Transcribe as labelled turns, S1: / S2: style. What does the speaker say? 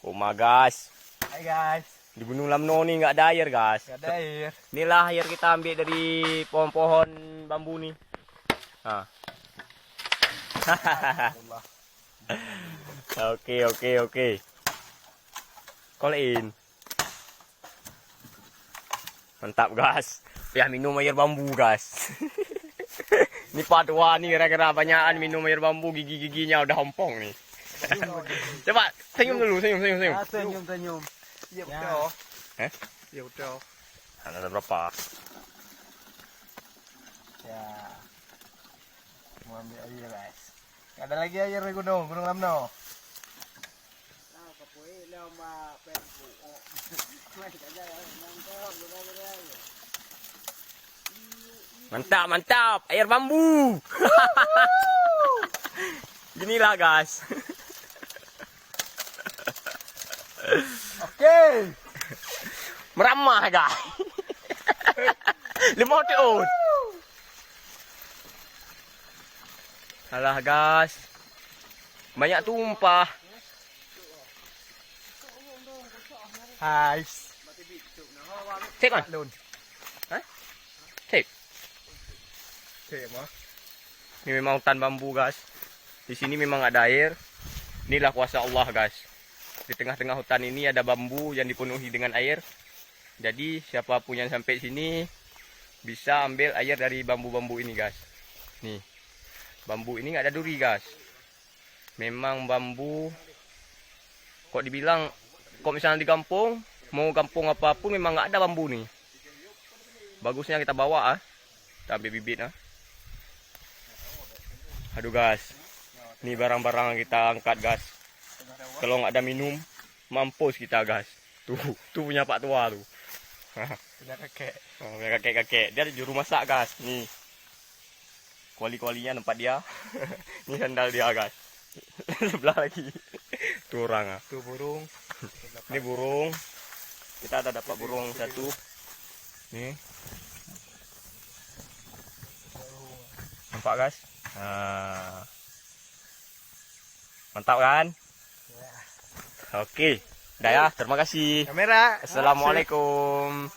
S1: Kuma guys.
S2: Hai guys.
S1: Di Gunung Lamno nih nggak ada air guys.
S2: Nggak ada air.
S1: Inilah air kita ambil dari pohon-pohon bambu nih. Nah. Oke. Kolein. Mantap guys. Ya minum air bambu guys. Ini Pak Tua nih kira-kira banyakan minum air bambu, gigi-giginya udah ompong nih. Coba senyum dulu, senyum.
S2: Senyum. Ya udah. Ya udah.
S1: Ada berapa?
S2: Ya. Mau ambil air guys. Nggak ada lagi air di Gunung Lamno.
S1: Mantap, air bambu. Inilah guys.
S2: Oke.
S1: Meramah guys. 5 tahun. Alah guys. Banyak tumpah.
S2: Hai.
S1: Cek kan?
S2: Lun.
S1: Hah? Cek.
S2: Mah.
S1: Ini memang hutan bambu guys. Di sini memang ada air. Inilah kuasa Allah guys. Di tengah-tengah hutan ini ada bambu yang dipenuhi dengan air. Jadi siapapun yang sampai sini bisa ambil air dari bambu-bambu ini guys. Nih. Bambu ini nggak ada duri guys. Memang bambu. Kok dibilang kok misalnya di kampung, mau kampung apapun memang nggak ada bambu nih. Bagusnya kita bawa ah. Kita ambil bibit ah. Aduh guys. Ini barang-barang yang kita angkat guys. Kalau nggak ada minum, mampus kita guys. Tuh punya Pak Tua tuh.
S2: Punya kakek.
S1: Oh, punya kakek-kakek. Dia di juru masak guys. Nih. Kuali-kualinya tempat dia. Ini sandal dia guys. Sebelah lagi. Tuh orang ah.
S2: Tuh burung.
S1: Ini burung. Kita ada dapat burung satu. Nih. Nampak guys? Nah. Mantap kan? Oke. Udah ya, terima kasih.
S2: Kamera.
S1: Assalamualaikum.